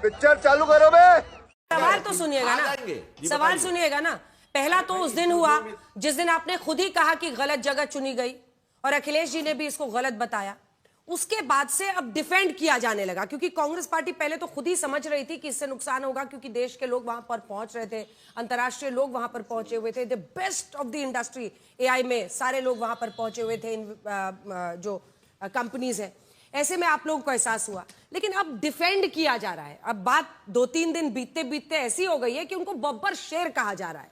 Picture चालू करो बे। सवाल तो सुनिएगा ना, सवाल सुनिएगा ना। पहला तो उस दिन हुआ जिस दिन आपने खुद ही कहा कि गलत जगह चुनी गई और अखिलेश जी ने भी इसको गलत बताया। उसके बाद से अब डिफेंड किया जाने लगा, क्योंकि कांग्रेस पार्टी पहले तो खुद ही समझ रही थी कि इससे नुकसान होगा, क्योंकि देश के लोग वहां पर पहुंच रहे थे, अंतर्राष्ट्रीय लोग वहां पर पहुंचे हुए थे, the best of the industry AI में सारे लोग वहां पर पहुंचे हुए थे, जो कंपनीज है। ऐसे में आप लोगों को एहसास हुआ, लेकिन अब डिफेंड किया जा रहा है। अब बात 2-3 दिन बीतते बीतते ऐसी हो गई है कि उनको बब्बर शेर कहा जा रहा है।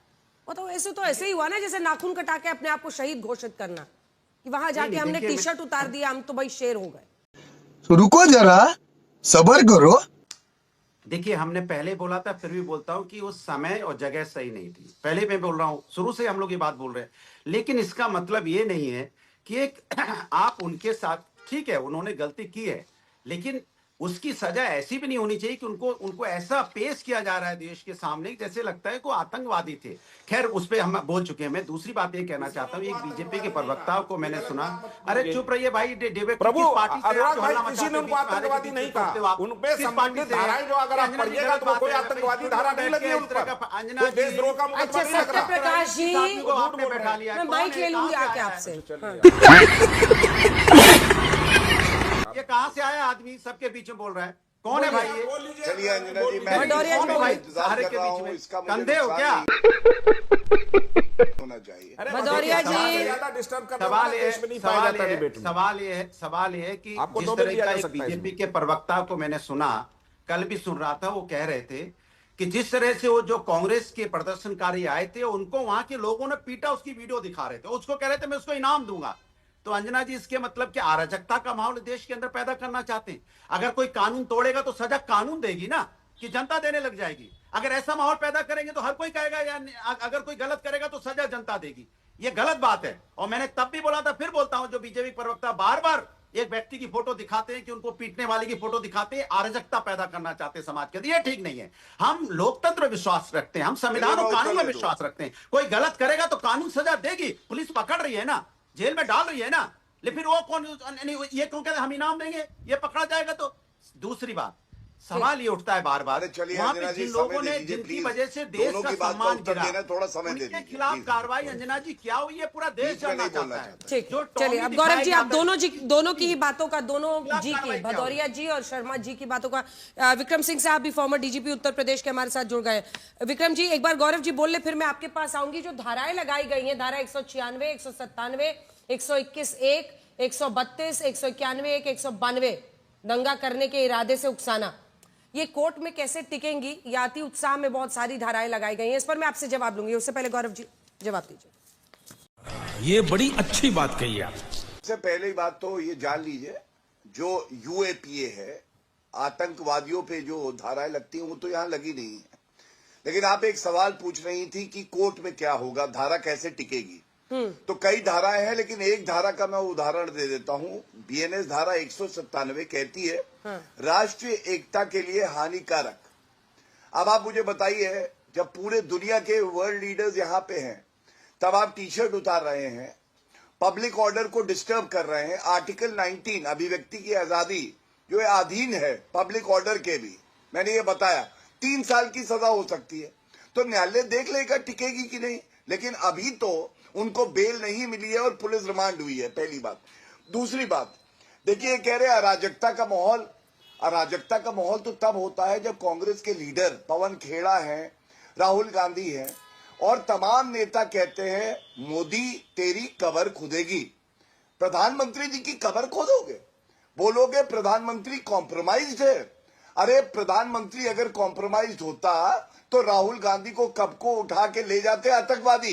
मतलब ऐसे तो ऐसे ही हुआ ना जैसे नाखून कटा के अपने आप को शहीद घोषित करना, कि वहां जाके हमने टी शर्ट उतार दिया, हम तो भाई शेर हो गए। तो रुको जरा, सब्र करो। देखिए, हमने पहले बोला था, फिर भी बोलता हूं कि उस समय और जगह सही नहीं थी। पहले मैं बोल रहा हूं, शुरू से हम लोग ये बात बोल रहे हैं। लेकिन इसका मतलब ये नहीं है कि एक आप उनके साथ, ठीक है उन्होंने गलती की है, लेकिन उसकी सजा ऐसी भी नहीं होनी चाहिए कि उनको ऐसा पेश किया जा रहा है देश के सामने जैसे लगता है कि आतंकवादी थे। खैर उस पर हम बोल चुके हैं। मैं दूसरी बात ये कहना चाहता हूँ, एक बीजेपी के प्रवक्ता को मैंने सुना, अरे चुप रहिए भाई, प्रभु अनुराग भाई, किसी ने उनको आतंकवादी नहीं कहा। उन पे संबंधित धाराएं जो अगर आप पढ़िएगा तो कोई आतंकवादी धारा नहीं लगी उन पर, कोई देशद्रोह का मुकदमा नहीं लग रहा। प्रकाश जी, आपने बैठा लिया, मैं माइक ले लूंगी आके आपसे। ये कहां से आया आदमी सबके बीच में बोल रहा है? कौन है भाई ये? चलिए अंजना जी, मैं भदौरिया जी भाई सहारे के बीच में इसका कंधे हो क्या? होना चाहिए। भदौरिया जी, ज्यादा डिस्टर्ब करने वाला देश में नहीं पाया जाता डिबेट में। सवाल ये है कि आपको जिस तो तरह दिया का जा एक सकता है बीजेपी के प्रवक्ता को मैंने सुना, कल भी सुन रहा था, वो कह रहे थे कि जिस तरह से वो जो कांग्रेस के प्रदर्शनकारी आए थे उनको वहां के लोगों ने पीटा, उसकी वीडियो दिखा रहे थे, उसको कह रहे थे मैं उसको इनाम दूंगा। तो अंजना जी, इसके मतलब कि अराजकता का माहौल देश के अंदर पैदा करना चाहते हैं। अगर कोई कानून तोड़ेगा तो सजा कानून देगी ना, कि जनता देने लग जाएगी। अगर ऐसा माहौल पैदा करेंगे तो हर कोई कहेगा, या अगर कोई गलत करेगा तो सजा जनता देगी। ये गलत बात है। और मैंने तब भी बोला था, फिर बोलता हूं, जो बीजेपी प्रवक्ता बार बार एक व्यक्ति की फोटो दिखाते हैं, कि उनको पीटने वाले की फोटो दिखाते हैं, अराजकता पैदा करना चाहते हैं समाज के, ये ठीक नहीं है। हम लोकतंत्र में विश्वास रखते हैं, हम संविधान और कानून में विश्वास रखते हैं। कोई गलत करेगा तो कानून सजा देगी, पुलिस पकड़ रही है ना, जेल में डाल रही है ना, लेकिन वो कौन, ये क्यों कहते हम इनाम देंगे, ये पकड़ा जाएगा तो? दूसरी बात, सवाल ये उठता है बार बार, वहां पे जिन लोगों ने, जिनकी वजह से देश का सम्मान गिरा, उनके खिलाफ कार्रवाई, अंजना जी क्या हुई? ये पूरा देश जानना चाहता है। ठीक, चलिए अब गौरव जी, आप दोनों की ही बातों का, दोनों जी की, भदौरिया जी और शर्मा जी की बातों का, विक्रम सिंह साहब भी फॉर्मर डीजीपी उत्तर प्रदेश के हमारे साथ जुड़ गए। विक्रम जी, एक बार गौरव जी बोल ले, फिर मैं आपके पास आऊंगी। जो धाराएं लगाई गई हैं, धारा 196, 197, 121(1), 132, 191, 192, दंगा करने के इरादे से उकसाना, ये कोर्ट में कैसे टिकेंगी? या अति उत्साह में बहुत सारी धाराएं लगाई गई हैं, इस पर मैं आपसे जवाब लूंगी। उससे पहले गौरव जी जवाब दीजिए। ये बड़ी अच्छी बात कही आप। सबसे पहली बात तो ये जान लीजिए, जो यूएपीए है, आतंकवादियों पे जो धाराएं लगती हैं वो तो यहाँ लगी नहीं है। लेकिन आप एक सवाल पूछ रही थी कि कोर्ट में क्या होगा, धारा कैसे टिकेगी। तो कई धाराएं हैं, लेकिन एक धारा का मैं उदाहरण दे देता हूं। बीएनएस धारा 197 कहती है राष्ट्रीय एकता के लिए हानिकारक। अब आप मुझे बताइए, जब पूरे दुनिया के वर्ल्ड लीडर्स यहाँ पे हैं, तब आप टी शर्ट उतार रहे हैं, पब्लिक ऑर्डर को डिस्टर्ब कर रहे हैं। आर्टिकल 19 अभिव्यक्ति की आजादी जो है अधीन है पब्लिक ऑर्डर के भी, मैंने ये बताया 3 साल की सजा हो सकती है। तो न्यायालय देख लेगा टिकेगी कि नहीं। लेकिन अभी तो उनको बेल नहीं मिली है और पुलिस रिमांड हुई है, पहली बात। दूसरी बात, देखिए कह रहे अराजकता का माहौल। अराजकता का माहौल तो तब होता है जब कांग्रेस के लीडर पवन खेड़ा हैं, राहुल गांधी हैं और तमाम नेता कहते हैं मोदी तेरी कबर खुदेगी। प्रधानमंत्री जी की कबर खोदोगे? बोलोगे प्रधानमंत्री कॉम्प्रोमाइज्ड है। अरे प्रधानमंत्री अगर कॉम्प्रोमाइज्ड होता तो राहुल गांधी को कब को उठा के ले जाते आतंकवादी।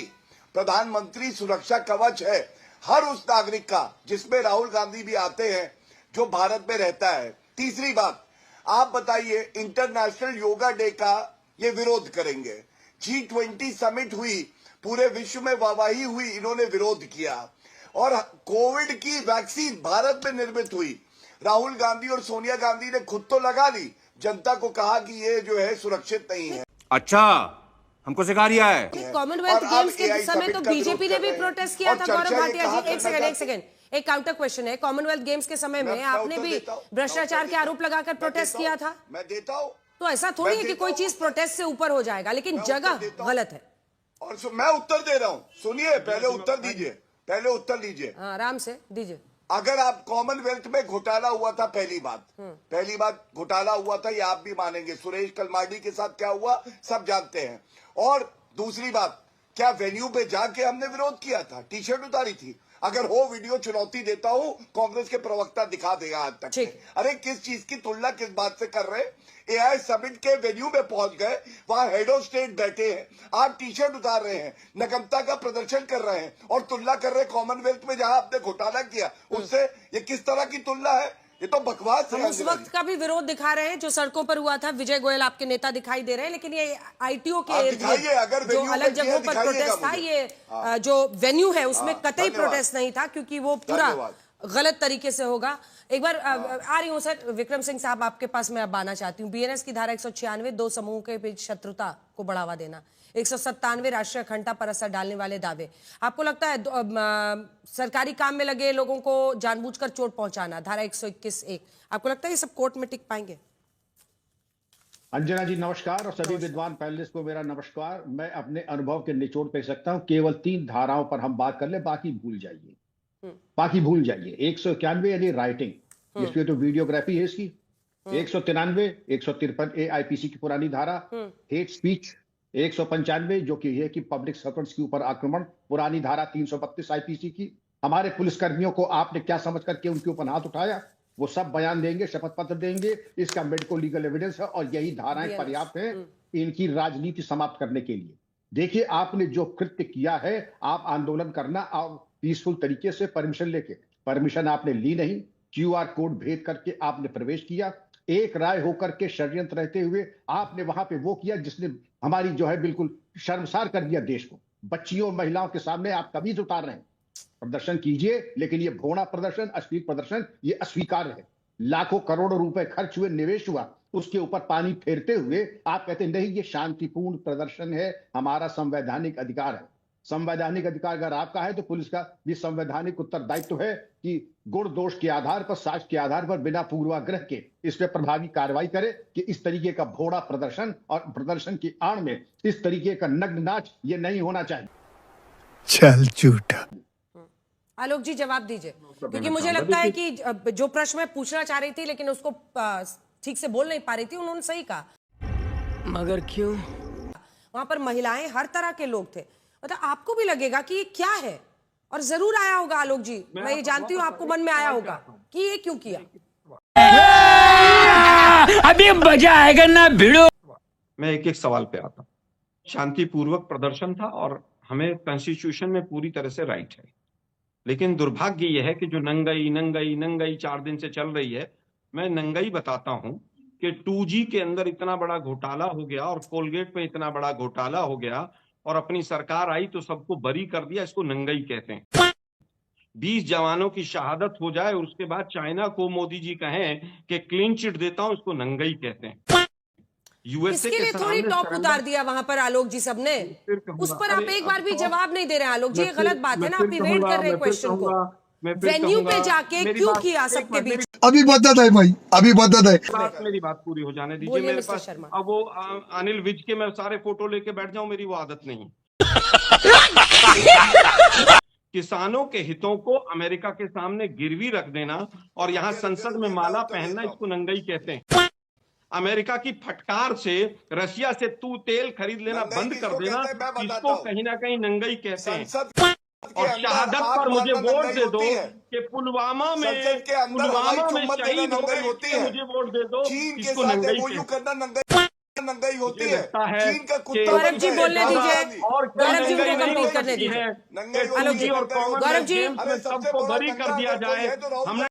प्रधानमंत्री सुरक्षा कवच है हर उस नागरिक का, जिसमें राहुल गांधी भी आते हैं, जो भारत में रहता है। तीसरी बात, आप बताइए इंटरनेशनल योगा डे का ये विरोध करेंगे। G20 समिट हुई, पूरे विश्व में वाहवाही हुई, इन्होंने विरोध किया। और कोविड की वैक्सीन भारत में निर्मित हुई, राहुल गांधी और सोनिया गांधी ने खुद तो लगा ली, जनता को कहा कि ये जो है सुरक्षित नहीं है। अच्छा, हमको सिखा रिया है। कॉमनवेल्थ गेम्स के समय तो बीजेपी ने भी प्रोटेस्ट किया था। गौरव भाटिया जी, एक सेकंड, एक काउंटर क्वेश्चन है। कॉमनवेल्थ गेम्स के समय में आपने भी भ्रष्टाचार के आरोप लगाकर प्रोटेस्ट किया था। मैं देता हूं, तो ऐसा थोड़ी है कि कोई चीज प्रोटेस्ट से ऊपर हो जाएगा, लेकिन जगह गलत है। और मैं उत्तर दे रहा हूं, सुनिए, पहले उत्तर दीजिए, पहले उत्तर दीजिए, आराम से दीजिए। अगर आप कॉमनवेल्थ में घोटाला हुआ था, पहली बात घोटाला हुआ था, ये आप भी मानेंगे। सुरेश कलमाडी के साथ क्या हुआ सब जानते हैं। और दूसरी बात, क्या वेन्यू पे जाके हमने विरोध किया था, टी शर्ट उतारी थी? अगर हो वीडियो चुनौती देता हूं, कांग्रेस के प्रवक्ता दिखा देगा आज तक। अरे किस चीज की तुलना किस बात से कर रहे हैं? एआई समिट के वेन्यू में पहुंच गए, वहां हेड ऑफ स्टेट बैठे हैं, आप टी शर्ट उतार रहे हैं, नगमता का प्रदर्शन कर रहे हैं और तुलना कर रहे हैं कॉमनवेल्थ में जहां आपने घोटाला किया उससे। ये किस तरह की तुलना है? ये तो बकवास है। हम उस वक्त का भी विरोध दिखा रहे हैं जो सड़कों पर हुआ था। विजय गोयल आपके नेता दिखाई दे रहे हैं, लेकिन ये आईटीओ के जो अलग जगहों पर प्रोटेस्ट था, ये जो वेन्यू है उसमें कतई प्रोटेस्ट नहीं था, क्योंकि वो पूरा गलत तरीके से होगा। एक बार आ रही हूं सर, विक्रम सिंह साहब आपके पास मैं अब आना चाहती हूँ। बीएनएस की धारा 196, दो समूहों के बीच शत्रुता को बढ़ावा देना, 197 राष्ट्रीय अखंडता पर असर डालने वाले दावे। आपको लगता है सरकारी काम में लगे लोगों को जानबूझकर चोट पहुंचाना, धारा 121(1), आपको लगता है ये सब कोर्ट में टिक पाएंगे? अंजना जी नमस्कार, और सभी विद्वान पैनलिस्ट को मेरा नमस्कार। मैं अपने अनुभव के निचोड़ पे सकता हूं, केवल 3 धाराओं पर हम बात कर ले, बाकी भूल जाइए, बाकी भूल जाइए। 191 यानी राइटिंग, इसकी तो वीडियोग्राफी है इसकी। 193, 153 AIPC की पुरानी धारा, हेट स्पीच। 195 जो कि है कि पब्लिक सर्वेंट्स के ऊपर आक्रमण, पुरानी धारा 332 IPC की। हमारे पुलिसकर्मियों को आपने क्या समझ करके उनके ऊपर हाथ उठाया, वो सब बयान देंगे, शपथ पत्र देंगे, इसका मेडिको लीगल एविडेंस है, और यही धाराएं पर्याप्त हैं इनकी राजनीति समाप्त करने के लिए। देखिए, आपने जो कृत्य किया है, आप आंदोलन करना आप पीसफुल तरीके से परमिशन लेके, परमिशन आपने ली नहीं, QR कोड भेद करके आपने प्रवेश किया, एक राय होकर के षड्यंत्र रहते हुए आपने वहां पे वो किया जिसने हमारी जो है बिल्कुल शर्मसार कर दिया देश को। बच्चियों और महिलाओं के सामने आप कमीज उतार रहे हैं। प्रदर्शन कीजिए, लेकिन ये भोड़ा प्रदर्शन, अश्लील प्रदर्शन, ये अस्वीकार्य है। लाखों करोड़ों रुपए खर्च हुए, निवेश हुआ, उसके ऊपर पानी फेरते हुए आप कहते नहीं ये शांतिपूर्ण प्रदर्शन है, हमारा संवैधानिक अधिकार है। संवैधानिक अधिकार अगर आपका है तो पुलिस का भी संवैधानिक उत्तरदायित्व है कि गुण दोष के आधार पर, साक्ष्य के आधार पर, बिना पूर्वाग्रह के इस पर प्रभावी कार्रवाई करे कि इस तरीके का भोड़ा प्रदर्शन और प्रदर्शन की आड़ में इस तरीके का नग्न नाच ये नहीं होना चाहिए। चल झूठा। आलोक जी जवाब दीजिए, क्योंकि मुझे लगता है कि जो प्रश्न मैं पूछना चाह रही थी लेकिन उसको ठीक से बोल नहीं पा रही थी, उन्होंने सही कहा। मगर क्यों? वहां पर महिलाएं, हर तरह के लोग थे। मतलब आपको भी लगेगा कि ये क्या है, और जरूर आया होगा आलोक जी, मैं ये जानती हूँ आपको मन में आया होगा कि ये क्यों किया। अभी मजा आएगा ना भिड़ो। मैं एक एक सवाल पे आता हूँ। शांतिपूर्वक प्रदर्शन था और हमें कॉन्स्टिट्यूशन में पूरी तरह से राइट है, लेकिन दुर्भाग्य यह है कि जो नंगई 4 दिन से चल रही है, मैं नंगई बताता हूं कि 2G के अंदर इतना बड़ा घोटाला हो गया और कोलगेट में इतना बड़ा घोटाला हो गया और अपनी सरकार आई तो सबको बरी कर दिया। इसको नंगई कहते हैं। 20 जवानों की शहादत हो जाए और उसके बाद चाइना को मोदी जी कहें कि क्लीन चिट देता हूं, इसको नंगई कहते हैं। यूएसए इसके लिए थोड़ी टॉप उतार दिया वहां पर आलोक जी सबने, उस पर आप एक बार भी जवाब नहीं दे रहे आलोक जी, ये गलत बात है ना। आप इवेट कर रहे हैं क्वेश्चन को। वेन्यू पे जाके क्यों किया सबके बीच? अभी बदत है भाई, अभी बदत है। मेरी बात पूरी हो जाने दीजिए। मेरे पास अब वो अनिल विज के मैं सारे फोटो लेके बैठ जाऊं, मेरी वो आदत नहीं। किसानों के हितों को अमेरिका के सामने गिरवी रख देना और यहाँ संसद में माला पहनना, इसको नंगई कहते हैं। अमेरिका की फटकार से रशिया से तू तेल खरीद लेना बंद कर देना, इसको कहीं ना कहीं नंगई कहते हैं। और शहादत पर मुझे वोट दे दो कि पुलवामा में शहीद होते मुझे वोट दे दो, इसको नंगई नंगई होती है। गौरव जी बोलने दीजिए, गौरव जी को कंप्लीट करने दीजिए। आलोक जी और गौरव जी सबको बरी कर दिया जाए। हमने